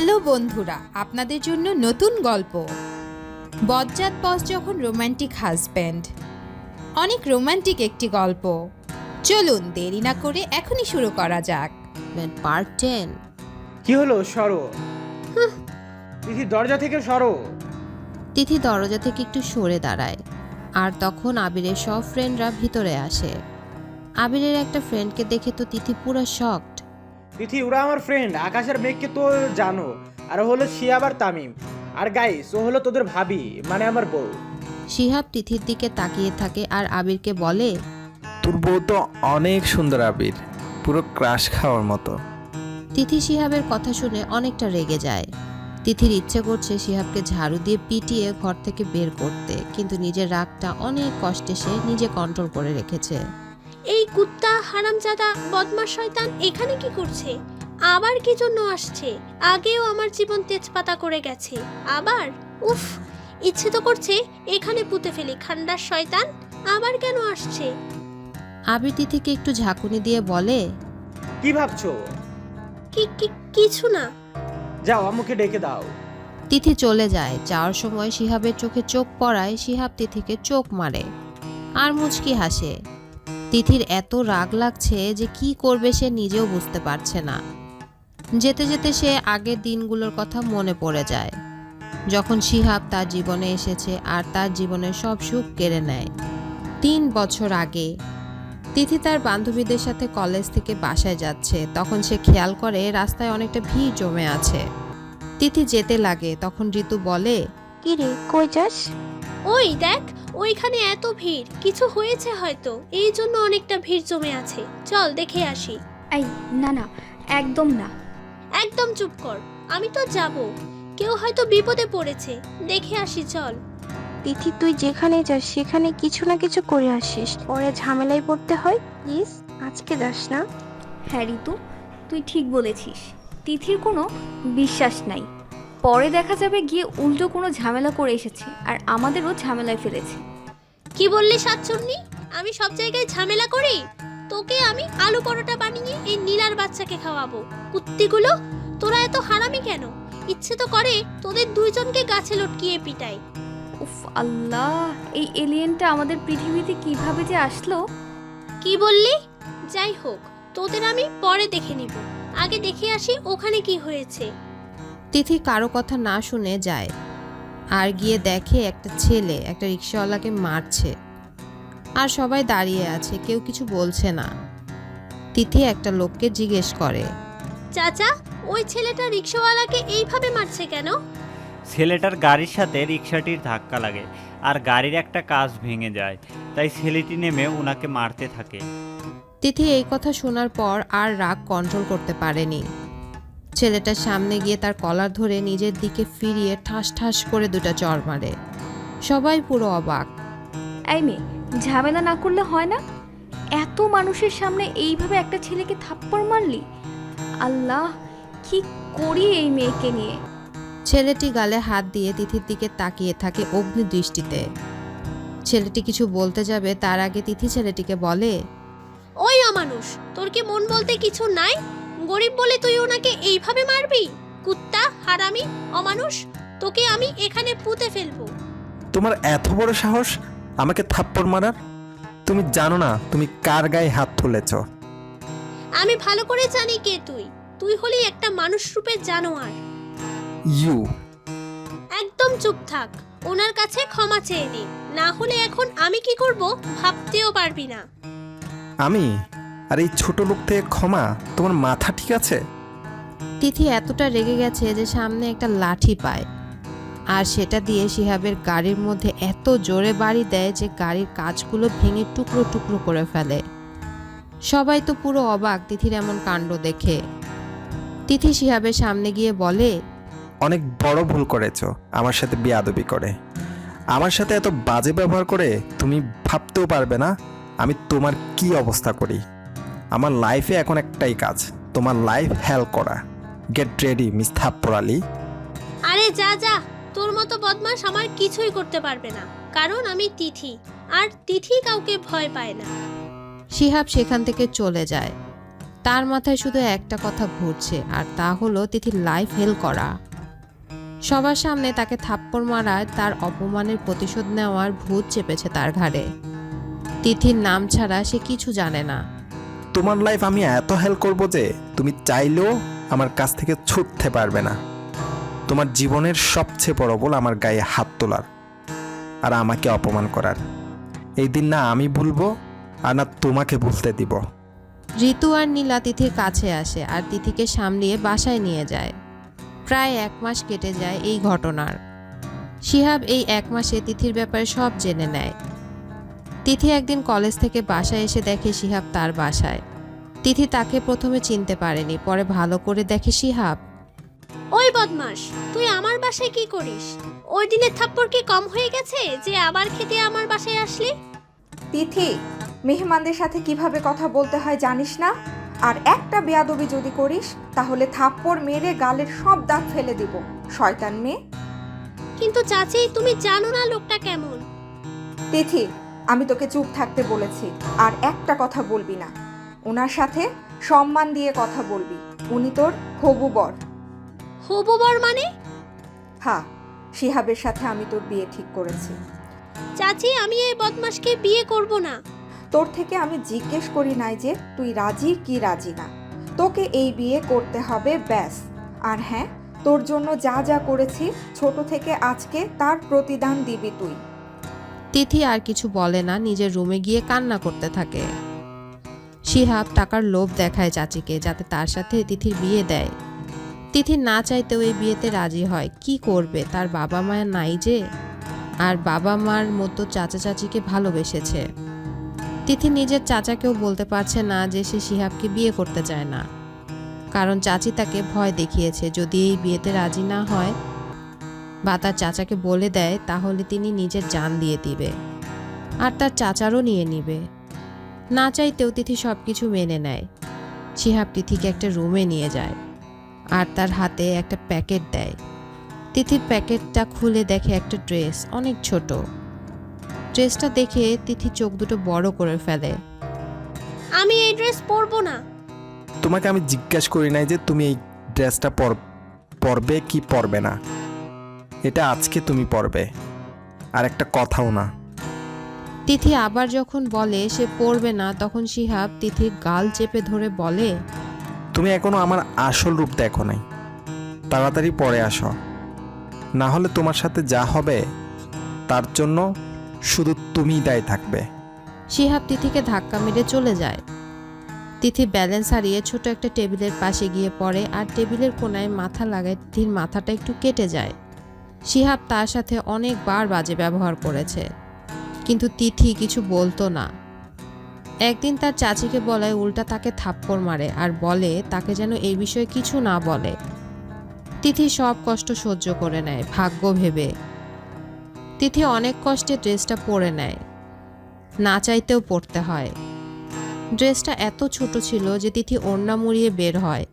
Hello বন্ধুরা, আপনাদের জন্য নতুন গল্প বজ্জাত বস যখন রোমান্টিক হাজব্যান্ড। অনেক রোমান্টিক একটি গল্প। চলুন দেরি না করে এখনই শুরু করা যাক। পার্ট 10। কি হলো? সরো তিথি, দরজা থেকে সরো। তিথি দরজা থেকে একটু সরে দাঁড়ায়, আর তখন আবিরের সব ফ্রেন্ডরা ভিতরে আসে। আবিরের একটা ফ্রেন্ডকে দেখে তো তিথি পুরো শকড। তিথি, ওরা আমার ফ্রেন্ড। আকাশের মেঘকে তো জানো, আর হলো শিহাব আর তামিম। আর গাইস, ও হলো তোদের ভাবি, মানে আমার বউ। শিহাব তিথির দিকে তাকিয়ে থাকে আর আবিরকে বলে, তোর বউ তো অনেক সুন্দর আবির, পুরো ক্রাশ খাওয়ার মতো। তিথি শিহাবের কথা শুনে অনেকটা রেগে যায়। তিথির ইচ্ছে করছে শিহাবকে ঝাড়ু দিয়ে পিটিয়ে ঘর থেকে বের করতে, কিন্তু নিজের রাগটা অনেক কষ্টে সে নিজে কন্ট্রোল করে রেখেছে। এই কুত্তা হারামজাদা বদমাশ শয়তান এখানে কি করছে? আবার কি জন্য আসছে? আগেও আমার জীবন তেজপাতা করে গেছে, আবার উফ, ইচ্ছে তো করছে এখানে পুঁতে ফেলি। খান্ডার শয়তান আবার কেন আসছে? আবির তিথিকে একটু ঝাঁকুনি দিয়ে বলে, কি ভাবছো? কিছু না। যাও, আম্মুকে ডেকে দাও। তিথি চলে যায়। যাওয়ার সময় শিহাবের চোখে চোখ পড়ায় শিহাব তিথিকে চোখ মারে আর মুচকি হাসে। তিথির এত রাগ লাগছে যে কি করবে সে নিজেও বুঝতে পারছে না। যেতে যেতে সে আগের দিনগুলোর কথা মনে পড়ে যায়, যখন শিহাব তার জীবনে এসেছে আর তার জীবনের সব সুখ কেড়ে নেয়। 3 বছর আগে তিথি তার বান্ধবীদের সাথে কলেজ থেকে বাসায় যাচ্ছে, তখন সে খেয়াল করে রাস্তায় অনেকটা ভিড় জমে আছে। তিথি যেতে লাগে, তখন ঋতু বলে, কি রে, কই যাস? ওই দেখ, ওইখানে এত ভিড়, কিছু হয়েছে হয়তো, এই জন্য অনেকটা ভিড় জমে আছে। চল দেখে আসি। এই না না, একদম না। একদম চুপ কর, আমি তো যাব। কেউ হয়তো বিপদে পড়েছে, দেখে আসি চল। তিথি, তুই যেখানে যাস সেখানে কিছু না কিছু করে আসিস, পরে ঝামেলায় পড়তে হয়। প্লিজ আজকে যাস না। হ্যাঁ ঋতু, তুই ঠিক বলেছিস। তিথির কোনো বিশ্বাস নাই, পরে দেখা যাবে গিয়ে উল্টো কোনো ঝামেলা করে এসেছে আর আমাদেরও ঝামেলায় ফেলেছে। কি বললি শাকচুন্নি? আমি সব জায়গায় ঝামেলা করি? তোকে আমি আলু পরোটা বানিয়ে এই নীলার বাচ্চাকে খাওয়াবো। কুত্তিগুলো, তোরা এত হারামি কেন? ইচ্ছে তো করে তোদের দুইজনকে গাছে লটকিয়ে পিটাই। উফ আল্লাহ, এই এলিয়েনটা আমাদের পৃথিবীতে কিভাবে যে আসলো! কি বললি? যাই হোক, তোদের আমি পরে দেখে নিব। আগে দেখে আসি ওখানে কি হয়েছে। তিথি কারো কথা না শুনে যায় আর গিয়ে দেখে একটা ছেলে একটা রিক্সাওয়ালাকে মারছে, আর সবাই দাঁড়িয়ে আছে, কেউ কিছু বলছে না। তিথি একটা লোককে জিজ্ঞেস করে, চাচা, ওই ছেলেটা রিক্সাওয়ালাকে এইভাবে মারছে কেন? ছেলেটার গাড়ির সাথে রিকশাটির ধাক্কা লাগে আর গাড়ির একটা কাঁচ ভেঙে যায়, তাই ছেলেটি নেমে ওনাকে মারতে থাকে। তিথি এই কথা শোনার পর আর রাগ কন্ট্রোল করতে পারেনি। ছেলেটার সামনে গিয়ে তার কলার ধরে নিজের দিকে ফিরিয়ে ঠাস ঠাস করে 2টা চড় মারে। সবাই পুরো অবাক। এই মেয়ে, ঝামেলা না করলে হয় না? এত মানুষের সামনে এইভাবে একটা ছেলেকে থাপ্পড় মারলি! আল্লাহ, কি করি এই মেয়েকে নিয়ে! ছেলেটি গালে হাত দিয়ে তিথির দিকে তাকিয়ে থাকে অগ্নি দৃষ্টিতে। ছেলেটি কিছু বলতে যাবে তার আগে তিথি ছেলেটিকে বলে, ওই অমানুষ, তোর কি মন বলতে কিছু নাই? গরিব বলে তুই ওনাকে এইভাবে মারবি? কুত্তা, হারামি, অমানুষ, তোকে আমি এখানে পুঁতে ফেলবো। তোমার এত বড় সাহস আমাকে থাপ্পড় মারার? তুমি জানো না তুমি কার গায়ে হাত তুলেছ? আমি ভালো করে জানি কে তুই। তুই হলি একটা মানুষ রূপের জানোয়ার। ইউ একদম চুপ থাক, ওনার কাছে ক্ষমা চেয়ে নে, না হলে এখন আমি কি করব ভাবতেও পারবি না। আমি? আর এই ছোট লোক থেকে ক্ষমা? তোমার মাথা ঠিক আছে? তিথি এতটা রেগে গেছে যে সামনে একটা লাঠি পায়, আর সেটা দিয়ে শিহাবের গাড়ির মধ্যে এত জোরে বাড়ি দেয় যে গাড়ির কাঁচগুলো ভেঙে টুকরো টুকরো করে ফেলে। সবাই তো পুরো অবাক তিথির এমন কাণ্ড দেখে। তিথি শিহাবের সামনে গিয়ে বলে, অনেক বড় ভুল করেছ আমার সাথে বেয়াদবি করে। আমার সাথে এত বাজে ব্যবহার করে তুমি ভাবতেও পারবে না আমি তোমার কি অবস্থা করি। আমার লাইফে এখন একটাই কাজ, তোমার লাইফ হেল্প করা। গেট রেডি মিস থাপ্পড় আলী। আরে যা যা, তোর মতো বদমাশ আমার কিছুই করতে পারবে না, কারণ আমি তিথি, আর তিথি কাউকে ভয় পায় না। শিহাব সেখান থেকে চলে যায়। তার মাথায় শুধু একটা কথা ঘুরছে, আর তা হলো তিথির লাইফ হেল করা। সবার সামনে তাকে থাপ্পড় মারায় তার অপমানের প্রতিশোধ নেওয়ার ভূত চেপেছে তার ঘাড়ে। তিথির নাম ছাড়া সে কিছু জানে না। তোমার লাইফ আমি এত হেল্প করব যে তুমি চাইলেও আমার কাছ থেকে ছুটতে পারবে না। তোমার জীবনের সবচেয়ে বড় ভুল আমার গায়ে হাত তোলার আর আমাকে অপমান করার। এই দিন না আমি ভুলবো আর না তোমাকে ভুলতে দিব। ঋতু আর নীলা তিথির কাছে আসে আর তিথিকে সামলিয়ে বাসায় নিয়ে যায়। প্রায় 1 মাস কেটে যায় এই ঘটনার। শিহাব এই 1 মাসে তিথির ব্যাপারে সব জেনে নেয়। তিথি একদিন কলেজ থেকে বাসায় এসে দেখে শিহাব তার বাসায়। তিথি তাকে প্রথমে চিনতে পারেনি, পরে ভালো করে দেখে শিহাব। ওই বদমাস, তুই আমার বাসায় কি করিস? ওই দিনের থাপ্পড় কি কম হয়ে গেছে যে আবার খেতে আমার বাসায় আসলি? তিথি, মেহমানদের সাথে কিভাবে কথা বলতে হয় জানিস না? আর একটা বেয়াদবি যদি করিস তাহলে থাপ্পড় মেরে গালের সব দাগ ফেলে দিব, শয়তান মেয়ে। কিন্তু চাচি, তুমি জানো না লোকটা কেমন। তিথি, আমি তোকে চুপ থাকতে বলেছি, আর একটা কথা বলবি না। ওনার সাথে সম্মান দিয়ে কথা বলবি। উনি তোর হবু বর। হবু বর মানে? হ্যাঁ, শিহাবের সাথে আমি তোর বিয়ে ঠিক করেছি। চাচি, আমি এই বদমাসকে বিয়ে করব না। তোর থেকে আমি জিজ্ঞেস করি নাই যে তুই রাজি কি রাজি না। তোকে এই বিয়ে করতে হবে, ব্যাস। আর হ্যাঁ, তোর জন্য যা যা করেছি ছোট থেকে আজকে তার প্রতিদান দিবি তুই। তিথি আর কিছু বলে না, নিজের রুমে গিয়ে কান্না করতে থাকে। শিহাব টাকার লোভ দেখায় চাচিকে যাতে তার সাথে তিথির বিয়ে দেয়। তিথি না চাইতেও এই বিয়েতে রাজি হয়। কি করবে, তার বাবা মায়ের নাই যে, আর বাবা মার মতো চাচা চাচিকে ভালোবেসেছে। তিথি নিজের চাচাকেও বলতে পারছে না যে সে শিহাবকে বিয়ে করতে চায় না, কারণ চাচি তাকে ভয় দেখিয়েছে যদি এই বিয়েতে রাজি না হয় বা তার চাচাকে বলে দেয় তাহলে তিনি নিজের জান দিয়ে দিবে আর তার চাচারও নিয়ে নিবে। না চাইতেও তিথি সব কিছু মেনে নেয়। শিহাব তিথিকে একটা রুমে নিয়ে যায় আর তার হাতে একটা প্যাকেট দেয়। তিথির প্যাকেটটা খুলে দেখে একটা ড্রেস, অনেক ছোট। ড্রেসটা দেখে তিথি চোখ দুটো বড় করে ফেলে। আমি এই ড্রেস পরবো না। তোমাকে আমি জিজ্ঞেস করি নাই যে তুমি এই ড্রেসটা পরবে কি পরবে না। এটা আজকে তুমি পরবে, আর একটা কথাও না। তিথি আবার যখন বলে সে পরবে না, তখন শিহাব তিথির গাল চেপে ধরে বলে, তুমি এখনো আমার আসল রূপ দেখো নাই, তাড়াতাড়ি পরে আসো, না হলে তোমার সাথে যা হবে তার জন্য শুধু তুমিই দায়ী থাকবে। শিহাব তিথিকে ধাক্কা মেরে চলে যায়। তিথি ব্যালেন্স হারিয়ে ছোট একটা টেবিলের পাশে গিয়ে পড়ে আর টেবিলের কোনায় মাথা লাগায় তিথির মাথাটা একটু কেটে যায়। শিহাব তার সাথে অনেকবার বাজে ব্যবহার করেছে, কিন্তু তিথি কিছু বলতো না। একদিন তার চাচিকে বলায় উল্টা তাকে থাপ্পড় মারে আর বলে তাকে যেন এই বিষয়ে কিছু না বলে। তিথি সব কষ্ট সহ্য করে নেয় ভাগ্য ভেবে। তিথি অনেক কষ্টে ড্রেসটা পরে নেয়, না চাইতেও পরতে হয়। ড্রেসটা এত ছোট ছিল যে তিথি ওড়না মুড়িয়ে বের হয়।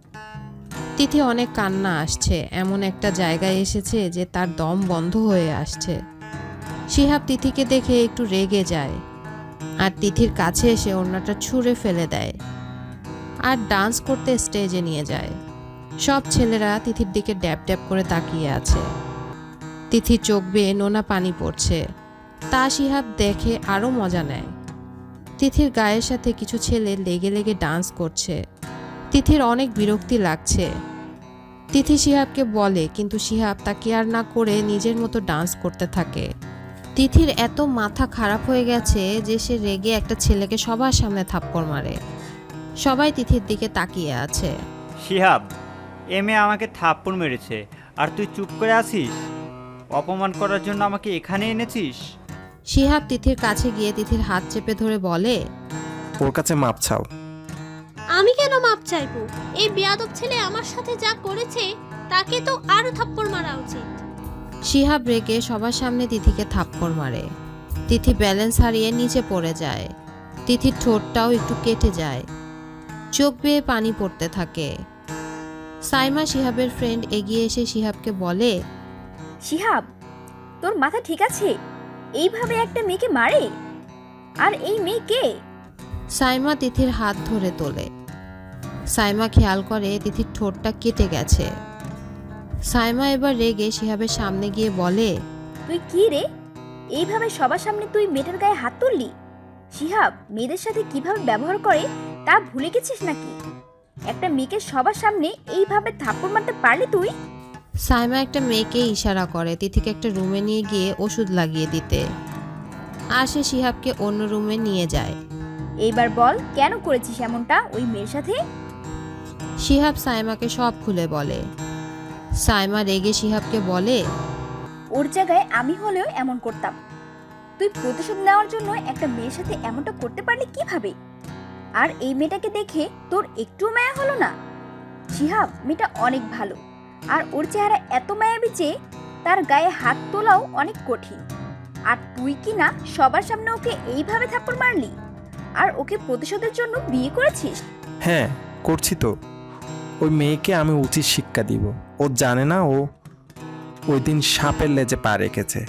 তিথি অনেক কান্না আসছে, এমন একটা জায়গায় এসেছে যে তার দম বন্ধ হয়ে আসছে। শিহাব তিথিকে দেখে একটু রেগে যায় আর তিথির কাছে এসে ওড়নাটা ছুঁড়ে ফেলে দেয় আর ডান্স করতে স্টেজে নিয়ে যায়। সব ছেলেরা তিথির দিকে ড্যাব ড্যাব করে তাকিয়ে আছে। তিথির চোখ বেয়ে নোনা পানি পড়ছে, তা শিহাব দেখে আরও মজা নেয়। তিথির গায়ের সাথে কিছু ছেলে লেগে লেগে ডান্স করছে। তিথির অনেক বিরক্তি লাগছে। তিথি শিহাবকে বলে, কিন্তু শিহাব তা কেয়ার না করে নিজের মতো ডান্স করতে থাকে। তিথির এত মাথা খারাপ হয়ে গেছে যে সে রেগে একটা ছেলেকে সবার সামনে থাপ্পড় মারে। সবাই তিথির দিকে তাকিয়ে আছে। শিহাব, এ মেয়ে আমাকে থাপ্পড় মেরেছে আর তুই চুপ করে আছিস? অপমান করার জন্য আমাকে এখানে এনেছিস? শিহাব তিথির কাছে গিয়ে তিথির হাত চেপে ধরে বলে, ওর কাছে মাপ চাও। আমি কেন মাপ চাইবো? এই বেয়াদব ছেলে আমার সাথে যা করেছে তাকে তো আরো থাপ্পড় মারা উচিত। শিহাব রেগে সবার সামনে তিথিকে থাপ্পড় মারে। তিথি ব্যালেন্স হারিয়ে নিচে পড়ে যায়। তিথির ঠোঁটটাও একটু কেটে যায়, চোখ বেয়ে পানি পড়তে থাকে। সাইমা শিহাবের ফ্রেন্ড এগিয়ে এসে শিহাবকে বলে, শিহাব, তোর মাথা ঠিক আছে? এইভাবে একটা মেয়েকে মারে? আর এই মেয়ে কে? সাইমা তিথির হাত ধরে তোলে। সাইমা খেয়াল করে তিথির ঠোঁটটা কেটে গেছে। সাইমা এবার রেগে শিহাবের সামনে গিয়ে বলে, তুই কি রে, এইভাবে সবার সামনে তুই মেয়েটার গায়ে হাত তুললি? শিহাব মেয়েদের সাথে কিভাবে ব্যবহার করে তা ভুলে গেছিস নাকি? একটা মেয়েকে সবার সামনে এইভাবে থাপ্পড় মারতে পারলি তুই? সাইমা একটা মেয়েকে ইশারা করে তিথিকে একটা রুমে নিয়ে গিয়ে ওষুধ লাগিয়ে দিতে, আর সে শিহাবকে অন্য রুমে নিয়ে যায়। এইবার বল, কেন করেছিস এমনটা ওই মেয়ের সাথে? শিহাব সাইমাকে সব খুলে বলে। সাইমা রেগে শিহাবকে বলে, ওর জায়গায় আমি হলেও এমন করতাম। তুই প্রতিশোধ নেওয়ার জন্য একটা মেয়ের সাথে এমনটা করতে পারলি কিভাবে? আর এই মেয়েটাকে দেখে তোর একটু মায়া হলো না? শিহাব মেয়েটা অনেক ভালো, আর ওর চেহারা এত মায়াবী যে তার গায়ে হাত তোলাও অনেক কঠিন। আর তুই কি না সবার সামনে ওকে এইভাবে থাপ্পড় মারলি, আর ওকে প্রতিশোধের জন্য বিয়ে করেছিস? হ্যাঁ, করছি তো। ওই মেয়েকে আমি উচিত শিক্ষা দিব। ও জানে না ও ওই দিন সাপের লেজে পা রেখেছে,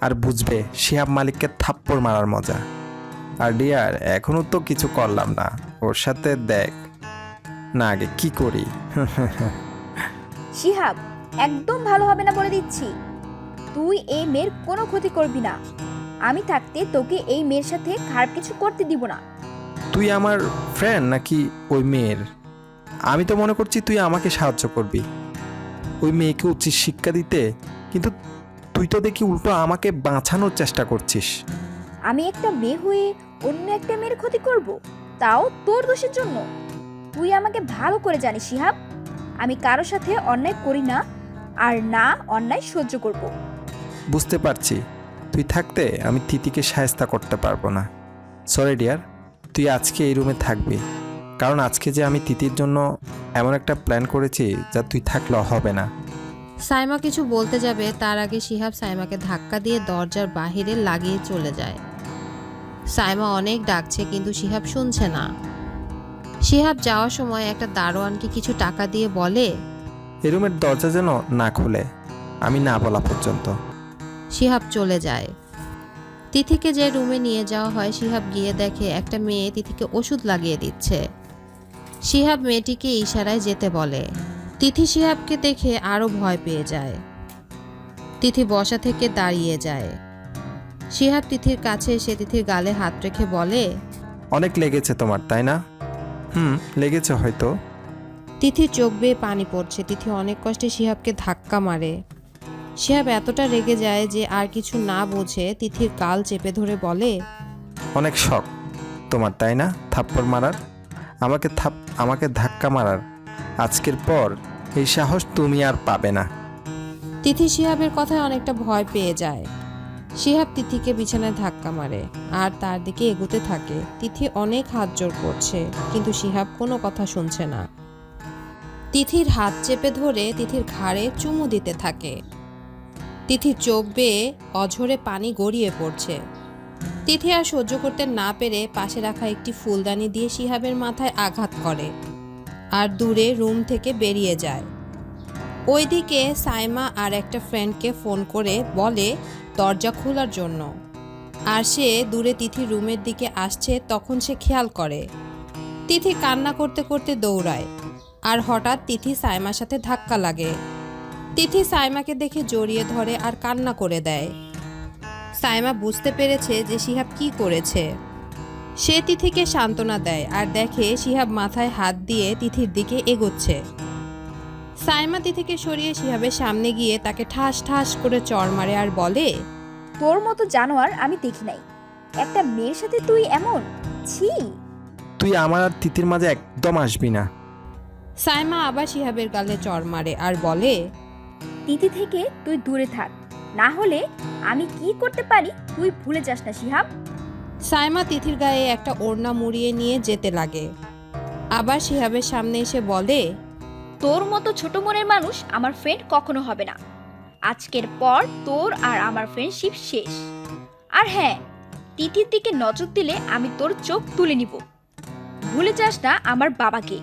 আর বুঝবে শিহাব মালিককে থাপ্পড় মারার মজা। আর ডিয়ার, এখনো তো কিছু করলাম না। ওর সাথে দেখ না আগে কি করি। শিহাব একদম ভালো হবে না বলে দিচ্ছি। তুই এই মেয়ের কোনো ক্ষতি করবি না। আমি থাকতে তোকে এই মেয়ের সাথে খারাপ কিছু করতে দিব না। তুই আমার ফ্রেন্ড নাকি ওই মেয়ের? আমি তো মনে করছি তুই আমাকে সাহায্য করবি ওই মেয়েকে উচিত শিক্ষা দিতে, কিন্তু তুই তো দেখি উল্টো আমাকে বাঁচানোর চেষ্টা করছিস। আমি একটা মেয়ে হয়ে অন্য একটা মেয়ের ক্ষতি করব, তাও তোর দোষের জন্য? তুই আমাকে ভালো করে জানিস শিহাব, আমি কারো সাথে অন্যায় করি না, আর না অন্যায় সহ্য করব। বুঝতে পারছি, তুই থাকতে আমি তিথিকে সাহায্য করতে পারবো না। সরি ডিয়ার, তুই আজকে এই রুমে থাকবি, কারণ আজকে যে আমি তিথির জন্য এমন একটা প্ল্যান করেছি যা তুই থাকলেও হবে না। সাইমা কিছু বলতে যাবে তার আগে শিহাব সাইমাকে ধাক্কা দিয়ে দরজার বাহিরে লাগিয়ে চলে যায়। সাইমা অনেক ডাকছে কিন্তু শিহাব শুনছে না। শিহাব যাওয়ার সময় একটা দারোয়ানকে কিছু টাকা দিয়ে বলে, এই রুমের দরজা যেন না খুলে আমি না বলা পর্যন্ত। শিহাব চলে যায়। তিথিকে যে রুমে নিয়ে যাওয়া হয়, শিহাব গিয়ে দেখে একটা মেয়ে তিথিকে ওষুধ লাগিয়ে দিচ্ছে। শিহাব মেয়েটিকে ইশারায় যেতে বলে। তিথি শিহাবকে দেখে আরো ভয় পেয়ে যায়। তিথি বসা থেকে দাঁড়িয়ে যায়। শিহাব তিথির কাছে এসে তিথির গালে হাত রেখে বলে, অনেক লেগেছে তোমার, তাই না? লেগেছে হয়তো। তিথির চোখ বেয়ে পানি পড়ছে। তিথি অনেক কষ্টে শিহাবকে ধাক্কা মারে। শিহাব এতটা রেগে যায় যে আর কিছু না বোঝে তিথির গাল চেপে ধরে বলে, অনেক শখ তোমার, তাই না? থাপ্পড় মারার, আমাকে ধাক্কা মারার। আজকের পর এই সাহস তুমি আর পাবে না। তিথি শিহাবের কথায় অনেকটা ভয় পেয়ে যায়। শিহাব তিথিকে বিছানায় ধাক্কা মারে আর তার দিকে এগোতে থাকে। তিথি অনেক হাত জোর করছে কিন্তু শিহাব কোনো কথা শুনছে না। তিথির হাত চেপে ধরে তিথির ঘাড়ে চুমু দিতে থাকে। তিথির চোখ বেয়ে অঝরে পানি গড়িয়ে পড়ছে। তিথি আর সহ্য করতে না পেরে পাশে রাখা একটি ফুলদানি দিয়ে শিহাবের মাথায় আঘাত করে আর দূরে রুম থেকে বেরিয়ে যায়। ওইদিকে সাইমা আর একটা ফ্রেন্ডকে ফোন করে বলে দরজা খোলার জন্য, আর সে দূরে তিথির রুমের দিকে আসছে। তখন সে খেয়াল করে তিথি কান্না করতে করতে দৌড়ায়, আর হঠাৎ তিথি সাইমার সাথে ধাক্কা লাগে। তিথি সাইমাকে দেখে জড়িয়ে ধরে আর কান্না করে দেয়। সাইমা বুঝতে পেরেছে যে শিহাব কি করেছে। সে তিথিকে সান্ত্বনা দেয় আর দেখে শিহাব মাথায় হাত দিয়ে তিথির দিকে এগোচ্ছে। সাইমা তিথিকে সরিয়ে শিহাবের সামনে গিয়ে তাকে ঠাস ঠাস করে চড় মারে আর বলে, তোর মতো জানোয়ার আমি দেখি নাই। একটা মেয়ের সাথে তুই এমন, ছি! তুই আমার আর তিথির মাঝে একদম আসবি না। সাইমা আবার শিহাবের গালে চড় মারে আর বলে, তিথি থেকে তুই দূরে থাক, না হলে আমি কি করতে পারি তুই ভুলে যাস না শিহাব। সাইমা তিথির গায়ে একটা ওড়না মুড়িয়ে নিয়ে যেতে লাগে। আবার শিহাবের সামনে এসে বলে, তোর মতো ছোট মনের মানুষ আমার ফ্রেন্ড কখনো হবে না। আজকের পর তোর আর আমার ফ্রেন্ডশিপ শেষ। আর হ্যাঁ, তিথির দিকে নজর দিলে আমি তোর চোখ তুলে নিব। ভুলে যাস না আমার বাবাকে।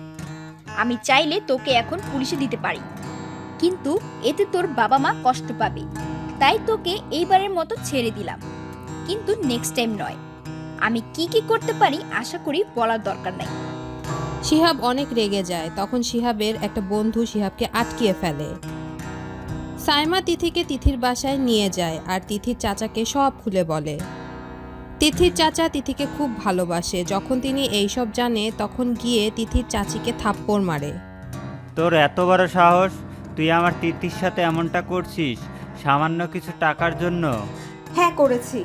আমি চাইলে তোকে এখন পুলিশে দিতে পারি, কিন্তু এতে তোর বাবা মা কষ্ট পাবে। তাই তোকে এইবারের মতো ছেড়ে দিলাম, কিন্তু নেক্সট টাইম নয়। আমি কি কি করতে পারি আশা করি বলার দরকার নাই। শিহাব অনেক রেগে যায়। তখন শিহাবের একটা বন্ধু শিহাবকে আটকিয়ে ফেলে। সাইমা তিথিকে তিথির বাসায় নিয়ে যায় আর তিথির চাচাকে সব খুলে বলে। তিথির চাচা তিথিকে খুব ভালোবাসে। যখন তিনি এইসব জানে তখন গিয়ে তিথির চাচিকে থাপ্পড় মারে। তোর এত বড় সাহস, তুই আমার তিথির সাথে এমনটা করছিস সামান্য কিছু টাকার জন্য? হ্যাঁ করেছি।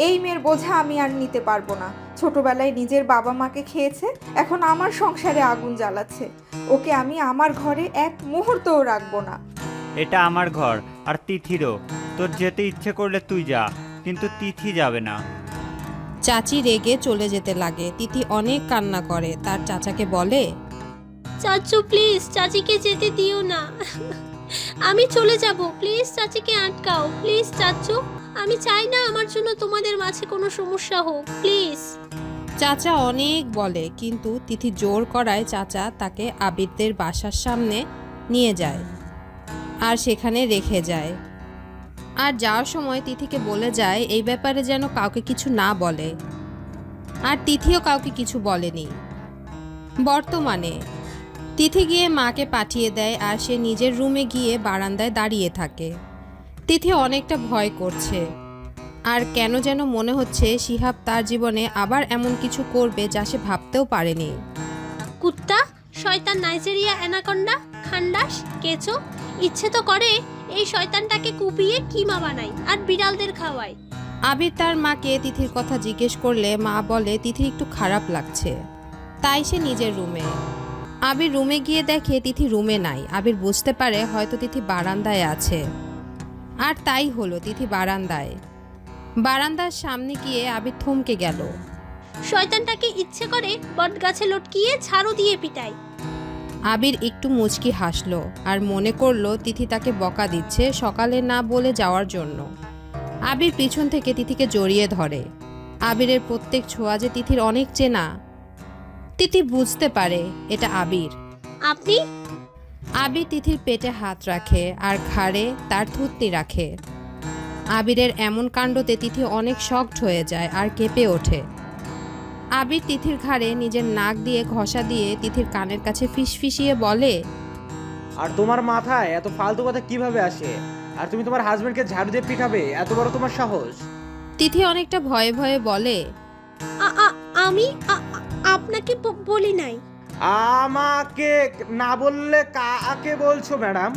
এই মেয়ের বোঝা আমি আর নিতে পারবো না। ছোটবেলায় নিজের বাবা মাকে খেয়েছে, এখন আমার সংসারে আগুন জ্বালাচ্ছে। ওকে আমি আমার ঘরে এক মুহূর্তও রাখবো না। এটা আমার ঘর, আর তিথিরও। তোর যেতে ইচ্ছে করলে তুই যা, কিন্তু তিথি যাবে না। চাচি রেগে চলে যেতে লাগে। তিথি অনেক কান্না করে, তার চাচাকে বলে, চাচু প্লিজ চাচিকে যেতে দিও না। আমি চলে যাব, প্লিজ চাচিকে আটকাও, প্লিজ চাচু। আমি চাই না আমার জন্য তোমাদের মাঝে কোনো সমস্যা হোক, প্লিজ। চাচা অনেক বলে, কিন্তু তিথি জোর করায় চাচা তাকে আবিরদের বাসার সামনে নিয়ে যায় আর সেখানে রেখে যায়। আর যাওয়ার সময় তিথিকে বলে যায় এই ব্যাপারে যেন কাউকে কিছু না বলে। আর তিথিও কাউকে কিছু বলেনি। বর্তমানে তিথি গিয়ে মাকে পাঠিয়ে দেয় আর সে নিজের রুমে গিয়ে বারান্দায় দাঁড়িয়ে থাকে। তিথি অনেকটা ভয় করছে, আর কেন যেন মনে হচ্ছে শিহাব তার জীবনে আবার এমন কিছু করবে যা সে ভাবতেও পারেনি। কুত্তা, শয়তান, নাইজেরিয়া অ্যানাকন্ডা, খান্ডাস, কেঁচো, ইচ্ছে তো করে এই শয়তানটাকে কুপিয়ে কিমা বানাই আর বিড়ালদের খাওয়াই। আবির তার মাকে তিথির কথা জিজ্ঞেস করলে মা বলে তিথির একটু খারাপ লাগছে, তাই সে নিজের রুমে। আবির রুমে গিয়ে দেখে তিথি রুমে নাই। আবির বুঝতে পারে হয়তো তিথি বারান্দায় আছে। আর তাই হলো, তিথি বারান্দার সামনে গিয়ে আবির থমকে গেল। শয়তানটাকে ইচ্ছে করে বটগাছে লটকিয়ে ঝাড়ু দিয়ে পিটাই। আবির একটু মুচকি হাসলো আর মনে করলো তিথি তাকে বকা দিচ্ছে সকালে না বলে যাওয়ার জন্য। আবির পিছন থেকে তিথিকে জড়িয়ে ধরে। আবিরের প্রত্যেক ছোঁয়া যে তিথির অনেক চেনা। তিথি বুঝতে পারে এটা আবির। আপনি? আবির তিথির পেটে হাত রাখে আর ঘাড়ে তার থুতনি রাখে। আবিরের এমন কাণ্ডতে তিথি অনেক শকড হয়ে যায় আর কেঁপে ওঠে। আবির তিথির ঘাড়ে নিজের নাক দিয়ে ঘষা দিয়ে তিথির কানের কাছে ফিসফিসিয়ে বলে, আর তোমার মাথায় এত ফালতু কথা কিভাবে আসে? আর তুমি তোমার হাজবেন্ডকে ঝাড়ু দিয়ে পিঠাবে? এত বড় তোমার সাহস? তিথি অনেকটা ভয়ে ভয়ে বলে, আমি আপনাকে বলি নাই। আমাকে না বললে কাকে বলছো ম্যাডাম?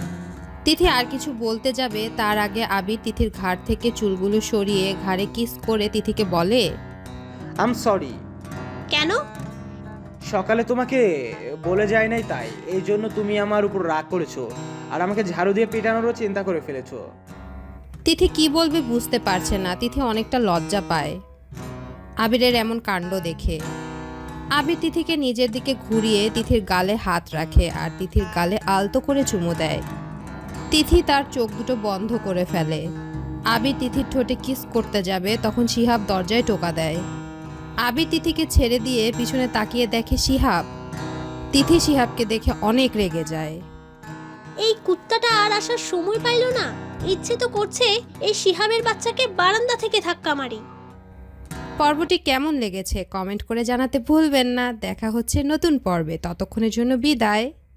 তিথি আর কিছু বলতে যাবে তার আগে আবির তিথির ঘাড় থেকে চুলগুলো সরিয়ে ঘাড়ে কিস করে তিথিকে বলে, আম সরি। কেন? সকালে তোমাকে বলে যায় নাই, তাই এই জন্য তুমি আমার উপর রাগ করেছো আর আমাকে ঝাড়ু দিয়ে পিটানোরও চিন্তা করে ফেলেছো। তিথি কি বলবে বুঝতে পারছে না। তিথি অনেকটা লজ্জা পায় আবিরের এমন কাণ্ড দেখে। আবির তিথিকে নিজের দিকে ঘুরিয়ে তিথির গালে হাত রাখে আর তিথির গালে আলতো করে চুমু দেয়। তিথি তার চোখ দুটো বন্ধ করে ফেলে। আবির তিথির ঠোঁটে কিস করতে যাবে তখন শিহাব দরজায় টোকা দেয়। আবির তিথিকে ছেড়ে দিয়ে পিছনে তাকিয়ে দেখে শিহাব। তিথি শিহাবকে দেখে অনেক রেগে যায়। এই কুত্তাটা আর আসার সময় পাইল না। ইচ্ছে তো করছে এই শিহাবের বাচ্চাকে বারান্দা থেকে ধাক্কা মারি। পর্বটি কেমন লেগেছে কমেন্ট করে জানাতে ভুলবেন না। দেখা হচ্ছে নতুন পর্বে, ততক্ষণের জন্য বিদায়।